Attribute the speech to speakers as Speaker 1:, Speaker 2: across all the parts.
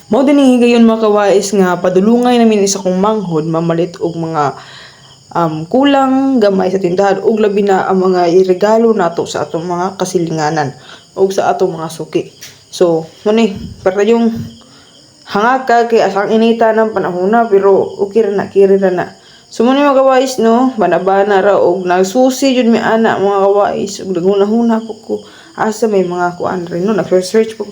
Speaker 1: Mao din higayon mga kawais nga padulungay namin isa kong manghod mamalit og mga kulang gamay sa tindahan ug labi na ang mga iregalo nato sa atong mga kasilinganan ug sa atong mga suki. So, muni, para yung hanga ka kay asang inita ng panahon na pero okay ra na kiri ra na. So muni mga kawais no, bana-bana ra og nagsusi jud mi ana mga kawais ug naghuna-huna ko asa may mga kuan rin no, nag-research ko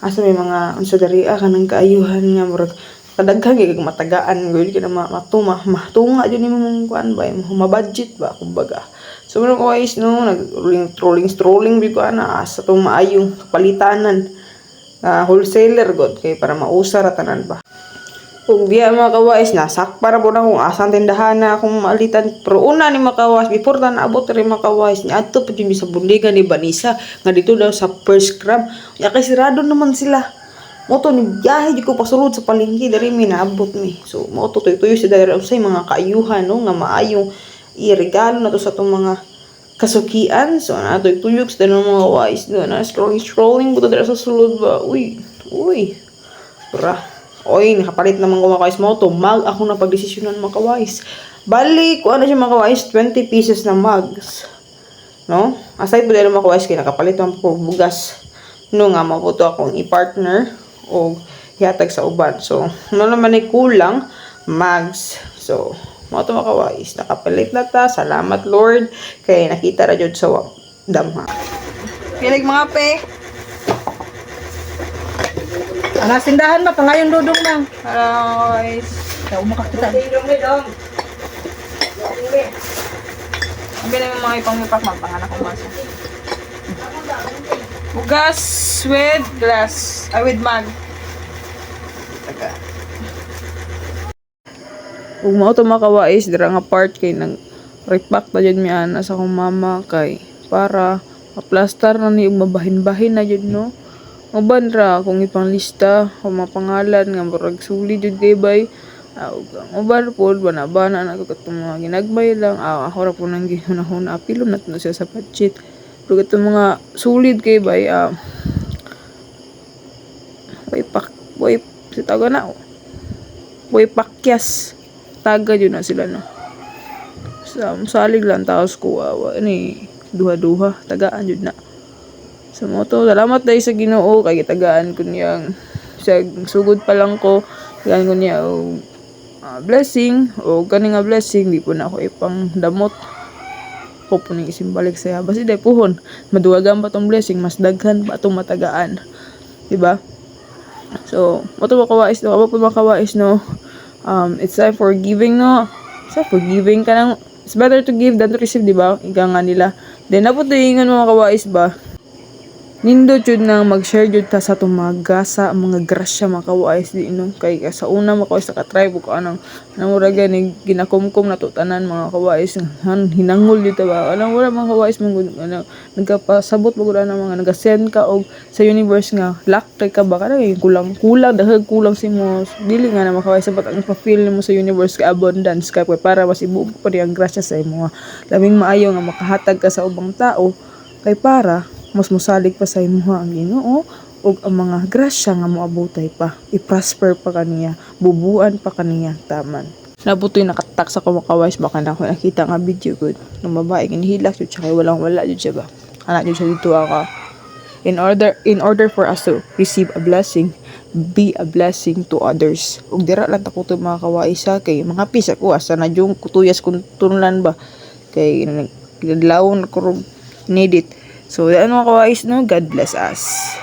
Speaker 1: asa may mga unsa diri kanang kaayuhan nga murag kadaghan kay matagaan gyud kay matunga jud nimo mong kuan ba ma-budget ba kumbaga. So mga kawais no, nag-strolling big ko ana asa tong maayong kapalitanan. Wholesaler god kay para mausa ra tanan ba. Kung diya mga kawais nasak para po na kung asang tindahan na akong maalitan pero una ni mga kawais before na naabot rin mga kawais ni adto pa jud sa bundigan ni Banisa nga dito daw sa first gram ya kay sirado naman sila moto ni biyahe jud ko pasulod sa palengke diri mi naabot mi. So moto tuyo sa diri usay mga kaayuhan no nga maayong iregalo na to sa tong mga kasukian. So na ito'y tuyok sa tanong mga wais doon na scrolling buto dira sa sulod ba uy bra oy nakapalit naman ko mga kawais mo to mag ako na pagdesisyonan mga kawais balik ko ano siya mga kawais 20 pieces na mugs no aside po dahil mga kawais kaya nakapalit naman po bugas no nga mabuto akong i-partner o hihatag sa uban. So no naman ay kulang mugs. So mga ito mga kawais, nakapalit na ta. Salamat Lord. Kaya nakita ra jud sa damha. Pilig mga pe.
Speaker 2: Ang sindahan ba pangayon dudong nang.
Speaker 1: Guys.
Speaker 2: Sa umakakita.
Speaker 1: Ang bilang mga ipang-ipak magpanganak ko masa. Bugas with glass. With mug. Taga. Ug mao to mga kawais dira nga part kay nang repack ta jud mi ana sa akong mama kay para maplastar na ni ug mabahin-bahin na jud no. Uban ra kung ipanglista o mapangalan nga murag suli jud kay bay. Ug ang uban pod bana-bana na ko katong mga ginagbay lang. Ako ra po nang gihunahuna apilom na to siya sa budget. Pero katong mga sulid kay bay way taga na way pakyas taga yun na sila no salig lang taos ko ni duha-duha tagaan yun na sa moto salamat dahil sa Ginoo kay tagaan ko niyang sa sugod pa lang ko tagaan ko niya blessing o kani nga blessing di po na ako ipang damot ko po ning isimbalik saya basi dai puhon maduwagan pa tong blessing mas daghan pa tong matagaan diba. So moto makawais no abo po makawais no. It's time for giving no. It's time for giving ka nang it's better to give than to receive, di ba? Ika nga nila. Then napod ingon mga kawais ba? Nindo jud nang mag-share jud ta sa itong mga gasa, mga grasya mga kawais di no. Kay sa una mga kawais naka-try ko anang namuraga ni ginakumkum na to tanan mga kawais hinangol jud ta ba. Anong wala mga kawais mong nagkapasabot mo gud mga naga-send ka og sa universe nga luck ka ba kana kulang dahil kulang si mo dili nga na makawais sabat ang pa-feel mo sa universe ka abundance ka para mas ibuo pa ang grasya sa imo labing maayo nga makahatag ka sa ubang tao kay para mas musalig pa sa imuha ang Ginoo ug ang mga grasya nga moabotay pa i-prosper pa kaniya bubuan pa kaniya taman. Nabutoy nakatak sa kumakawais baka na ako nakita nga video good ng babae ginhilak jud siya kay walang wala jud siya ba ana jud siya dito ako in order for us to receive a blessing be a blessing to others ug dira lang ta ko to mga kawaisa kay mga pisa ko asa na jung kutuyas kun tunlan ba kay nagladlawon ko need it. So, yan mga kawais, no? God bless us.